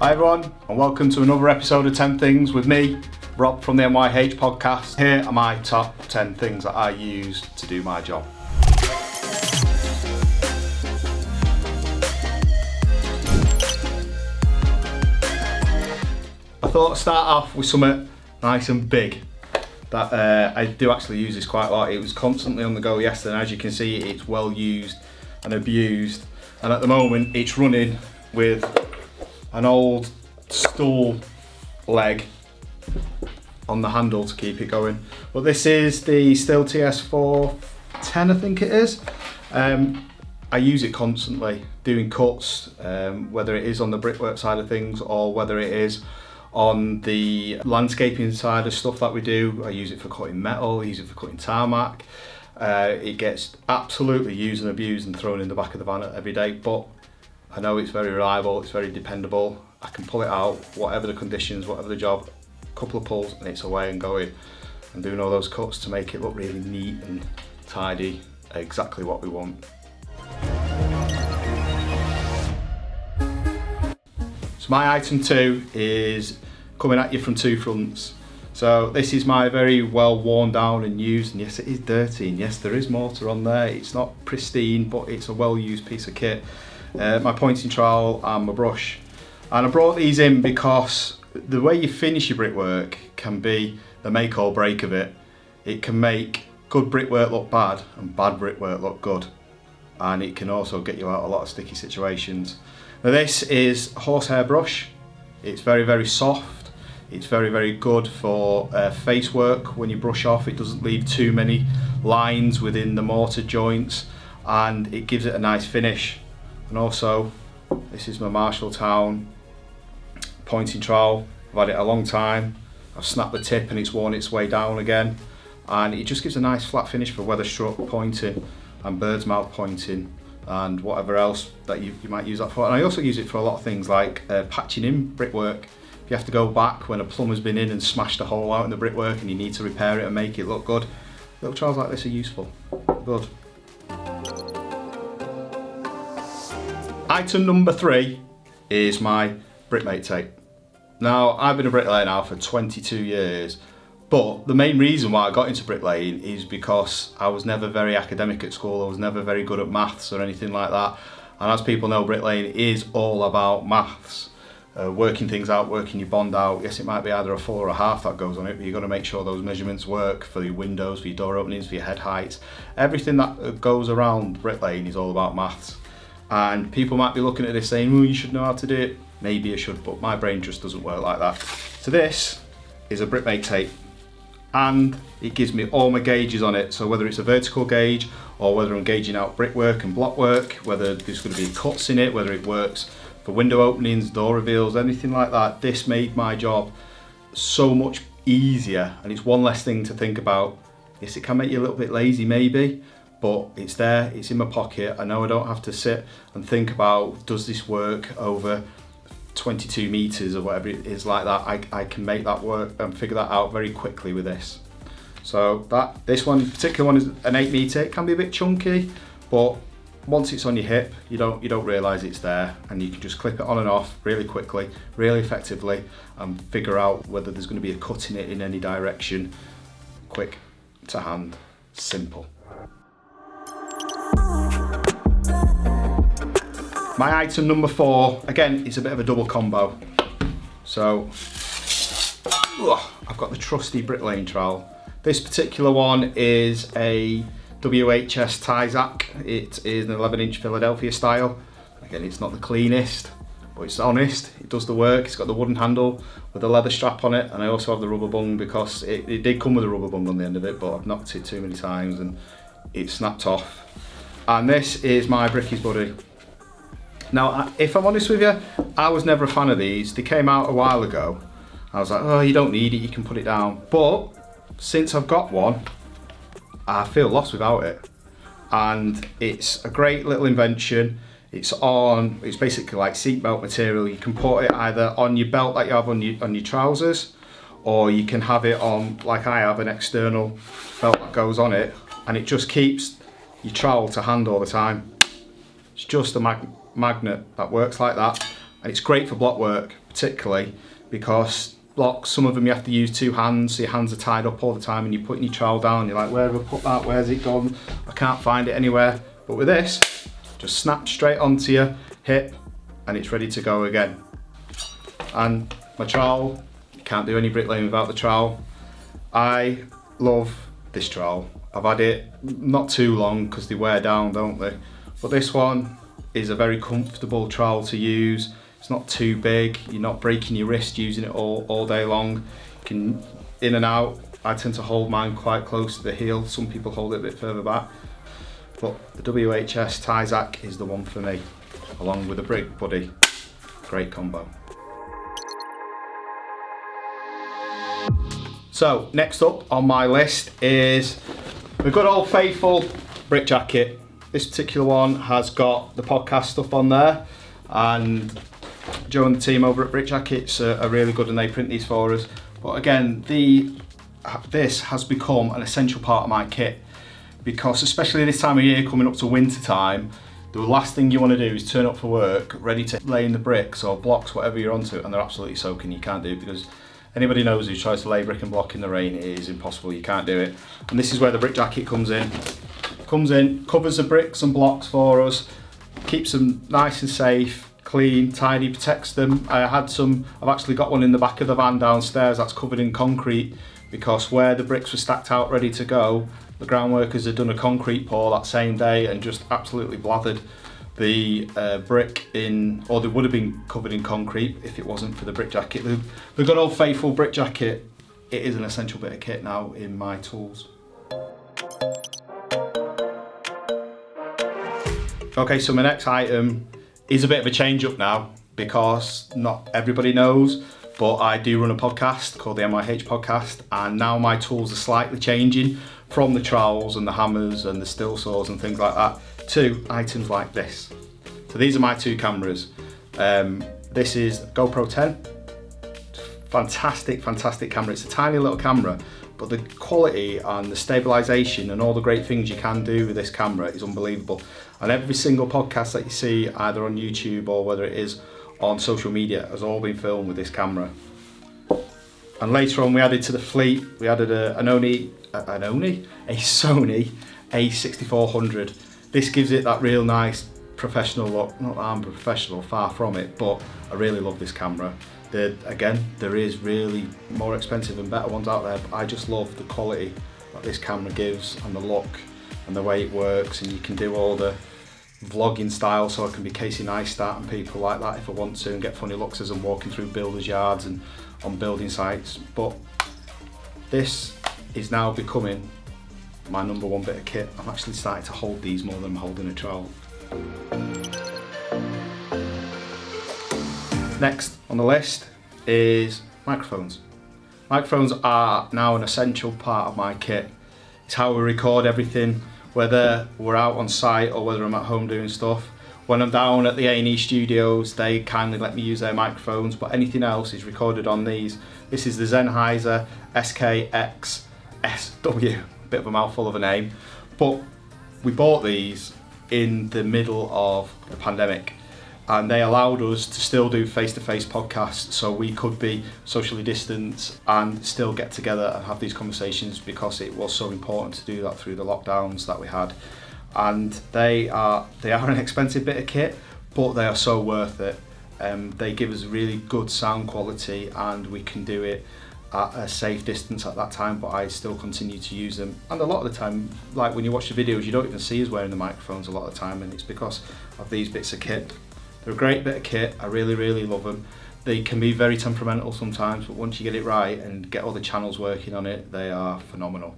Hi everyone, and welcome to another episode of 10 Things with me, Rob from the NYH podcast. Here are my top 10 things that I use to do my job. I thought I'd start off with something nice and big that I do actually use this quite a lot. It was constantly on the go yesterday, and as you can see, it's well used and abused, and at the moment it's running with an old stool leg on the handle to keep it going. But this is the Stihl TS410, I think it is. I use it constantly doing cuts, whether it is on the brickwork side of things or whether it is on the landscaping side of stuff that we do. I use it for cutting metal, I use it for cutting tarmac. It gets absolutely used and abused and thrown in the back of the van every day, but I know it's very reliable, it's very dependable. I can pull it out, whatever the conditions, whatever the job, a couple of pulls and it's away and going. And doing all those cuts to make it look really neat and tidy, exactly what we want. So my item 2 is coming at you from two fronts. So this is my very well worn down and used, and yes it is dirty, and yes there is mortar on there. It's not pristine, but it's a well used piece of kit. My pointing trowel and my brush. And I brought these in because the way you finish your brickwork can be the make or break of it. It can make good brickwork look bad and bad brickwork look good. And it can also get you out of a lot of sticky situations. Now this is a horsehair brush. It's very, very soft. It's very, very good for face work. When you brush off, it doesn't leave too many lines within the mortar joints, and it gives it a nice finish. And also, this is my Marshalltown pointing trowel. I've had it a long time. I've snapped the tip and it's worn its way down again. And it just gives a nice flat finish for weatherstruck pointing and bird's mouth pointing and whatever else that you might use that for. And I also use it for a lot of things like patching in brickwork. If you have to go back when a plumber's been in and smashed a hole out in the brickwork and you need to repair it and make it look good, little trowels like this are useful. Good. Item number 3 is my Brickmate tape. Now, I've been a bricklayer now for 22 years, but the main reason why I got into bricklaying is because I was never very academic at school. I was never very good at maths or anything like that. And as people know, bricklaying is all about maths. Working things out, working your bond out. Yes, it might be either a full or a half that goes on it, but you've got to make sure those measurements work for your windows, for your door openings, for your head heights. Everything that goes around bricklaying is all about maths. And people might be looking at this saying, well, you should know how to do it. Maybe I should, but my brain just doesn't work like that. So this is a Brickmate tape, and it gives me all my gauges on it. So whether it's a vertical gauge or whether I'm gauging out brickwork and blockwork, whether there's going to be cuts in it, whether it works for window openings, door reveals, anything like that, this made my job so much easier, and it's one less thing to think about. Yes, it can make you a little bit lazy maybe, but it's there, it's in my pocket. I know I don't have to sit and think about, does this work over 22 meters or whatever it is like that. I can make that work and figure that out very quickly with this. So this one, particular one, is an 8 meter. It can be a bit chunky, but once it's on your hip, you don't realise it's there, and you can just clip it on and off really quickly, really effectively, and figure out whether there's going to be a cut in it in any direction. Quick to hand, simple. My item number 4, again, it's a bit of a double combo. So, I've got the trusty bricklaying trowel. This particular one is a WHS Tyzac. It is an 11-inch Philadelphia style. Again, it's not the cleanest, but it's honest. It does the work. It's got the wooden handle with a leather strap on it, and I also have the rubber bung because it did come with a rubber bung on the end of it, but I've knocked it too many times and it snapped off. And this is my Bricky's buddy. Now, if I'm honest with you, I was never a fan of these. They came out a while ago. I was like, oh, you don't need it, you can put it down. But since I've got one, I feel lost without it. And it's a great little invention. It's basically like seatbelt material. You can put it either on your belt that you have on your trousers, or you can have it on, like I have, an external belt that goes on it, and it just keeps your trowel to hand all the time. It's just a magnet that works like that, and it's great for block work, particularly because blocks, some of them you have to use two hands, so your hands are tied up all the time and you're putting your trowel down, you're like, where have I put that, where's it gone, I can't find it anywhere. But with this, just snap straight onto your hip and it's ready to go again. And my trowel, you can't do any bricklaying without the trowel. I love this trowel. I've had it not too long because they wear down, don't they? But this one is a very comfortable trowel to use. It's not too big, you're not breaking your wrist using it all day long. You can in and out. I tend to hold mine quite close to the heel. Some people hold it a bit further back. But the WHS Tyzac is the one for me, along with the Brick Buddy. Great combo. So next up on my list is the good old faithful brick jacket. This particular one has got the podcast stuff on there, and Joe and the team over at Brick Jackets are really good and they print these for us. But again, this has become an essential part of my kit, because especially this time of year coming up to winter time, the last thing you want to do is turn up for work ready to lay in the bricks or blocks, whatever you're onto, and they're absolutely soaking. You can't do it, because anybody knows who tries to lay brick and block in the rain, it is impossible, you can't do it. And this is where the brick jacket comes in. Covers the bricks and blocks for us, keeps them nice and safe, clean, tidy, protects them. I've actually got one in the back of the van downstairs that's covered in concrete, because where the bricks were stacked out ready to go, the ground workers had done a concrete pour that same day and just absolutely blathered the brick in, or they would have been covered in concrete if it wasn't for the brick jacket. The good old faithful brick jacket, it is an essential bit of kit now in my tools. Okay, so my next item is a bit of a change up now, because not everybody knows, but I do run a podcast called the MYH podcast, and now my tools are slightly changing from the trowels and the hammers and the still saws and things like that to items like this. So these are my two cameras. This is GoPro 10. Fantastic camera. It's a tiny little camera, but the quality and the stabilization and all the great things you can do with this camera is unbelievable. And every single podcast that you see either on YouTube or whether it is on social media has all been filmed with this camera. And later on we added to the fleet, we added a Sony A6400. This gives it that real nice professional look. Not that I'm professional, far from it, but I really love this camera. There is really more expensive and better ones out there, but I just love the quality that this camera gives and the look and the way it works, and you can do all the vlogging style, so I can be Casey Neistat and people like that if I want to, and get funny looks as I'm walking through builders' yards and on building sites. But this is now becoming my number one bit of kit. I'm actually starting to hold these more than I'm holding a trowel. Next on the list is microphones. Microphones are now an essential part of my kit. It's how we record everything, whether we're out on site or whether I'm at home doing stuff. When I'm down at the A&E studios, they kindly let me use their microphones, but anything else is recorded on these. This is the Sennheiser SKX-SW, bit of a mouthful of a name, but we bought these in the middle of the pandemic, and they allowed us to still do face-to-face podcasts, so we could be socially distanced and still get together and have these conversations, because it was so important to do that through the lockdowns that we had. And they are an expensive bit of kit, but they are so worth it. They give us really good sound quality, and we can do it at a safe distance at that time, but I still continue to use them. And a lot of the time, like when you watch the videos, you don't even see us wearing the microphones a lot of the time, and it's because of these bits of kit. They're a great bit of kit, I really love them. They can be very temperamental sometimes, but once you get it right and get all the channels working on it, they are phenomenal.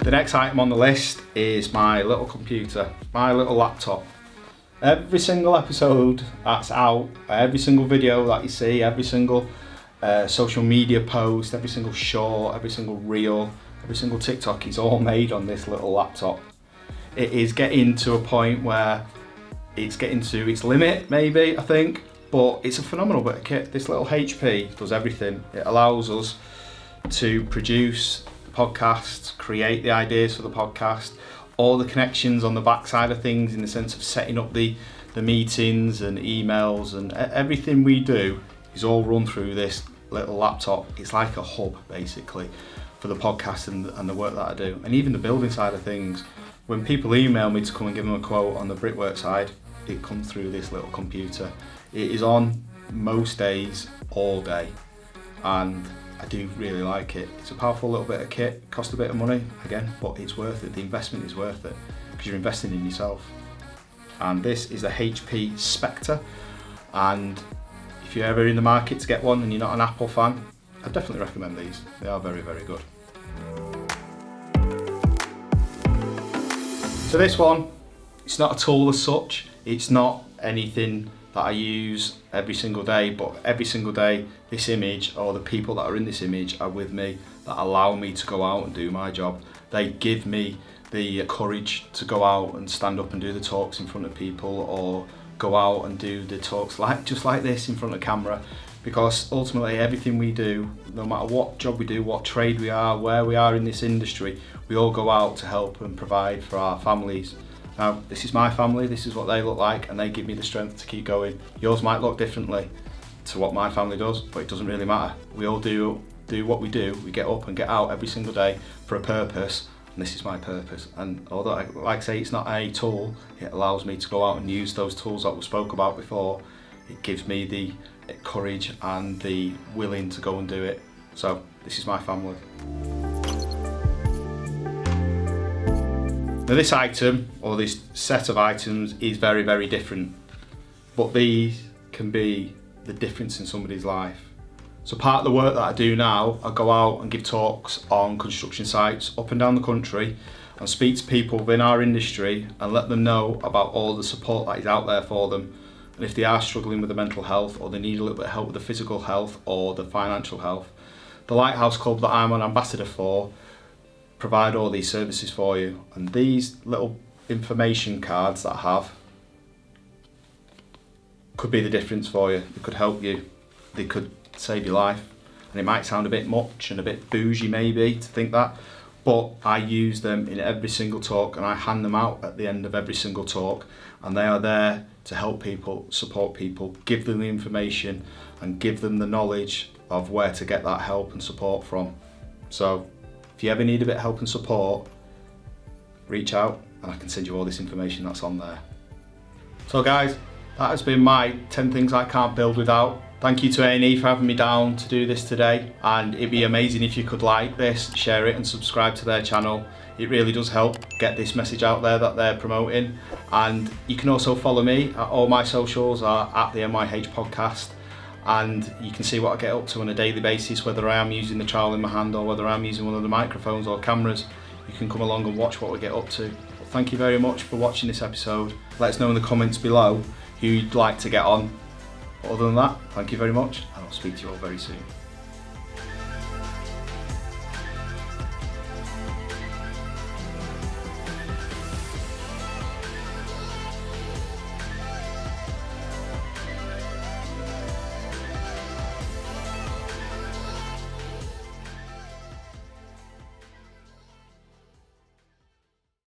The next item on the list is my little computer, my little laptop. Every single episode that's out, every single video that you see, every single social media post, every single short, every single reel, every single TikTok is all made on this little laptop. It is getting to a point where it's getting to its limit, maybe, I think, but it's a phenomenal bit of kit. This little HP does everything. It allows us to produce podcasts, create the ideas for the podcast, all the connections on the back side of things in the sense of setting up the the meetings and emails and everything we do is all run through this little laptop. It's like a hub basically for the podcast and the work that I do, and even the building side of things. When people email me to come and give them a quote on the brickwork side, it comes through this little computer. It is on most days, all day, and I do really like it. It's a powerful little bit of kit, costs a bit of money again, but it's worth it. The investment is worth it because you're investing in yourself. And this is the HP Spectre, and if you're ever in the market to get one and you're not an Apple fan, I definitely recommend these. They are very, very good. So this one, it's not a tool as such. It's not anything that I use every single day, but every single day this image or the people that are in this image are with me, that allow me to go out and do my job. They give me the courage to go out and stand up and do the talks in front of people, or go out and do the talks just like this in front of camera, because ultimately everything we do, no matter what job we do, what trade we are, where we are in this industry, we all go out to help and provide for our families. Now, this is my family, this is what they look like, and they give me the strength to keep going. Yours might look differently to what my family does, but it doesn't really matter. We all do what we do. We get up and get out every single day for a purpose, and this is my purpose. And although, like I say, it's not a tool, it allows me to go out and use those tools that we spoke about before. It gives me the courage and the willing to go and do it. So this is my family. Now this item, or this set of items, is very, very different, but these can be the difference in somebody's life. So part of the work that I do now, I go out and give talks on construction sites up and down the country and speak to people within our industry and let them know about all the support that is out there for them. And if they are struggling with the mental health, or they need a little bit of help with the physical health or the financial health, the Lighthouse Club that I'm an ambassador for provide all these services for you. And these little information cards that I have could be the difference for you. They could help you. They could save your life. And it might sound a bit much and a bit bougie maybe to think that, but I use them in every single talk, and I hand them out at the end of every single talk, and they are there to help people, support people, give them the information and give them the knowledge of where to get that help and support from. So if you ever need a bit of help and support, reach out and I can send you all this information that's on there. So guys, that has been my 10 things I can't build without. Thank you to A&E for having me down to do this today, and it'd be amazing if you could like this, share it and subscribe to their channel. It really does help get this message out there that they're promoting. And you can also follow me. All my socials are at the MYH podcast, and you can see what I get up to on a daily basis, whether I am using the trowel in my hand or whether I'm using one of the microphones or cameras. You can come along and watch what we get up to. But thank you very much for watching this episode. Let us know in the comments below who you'd like to get on. Other than that, thank you very much, and I'll speak to you all very soon.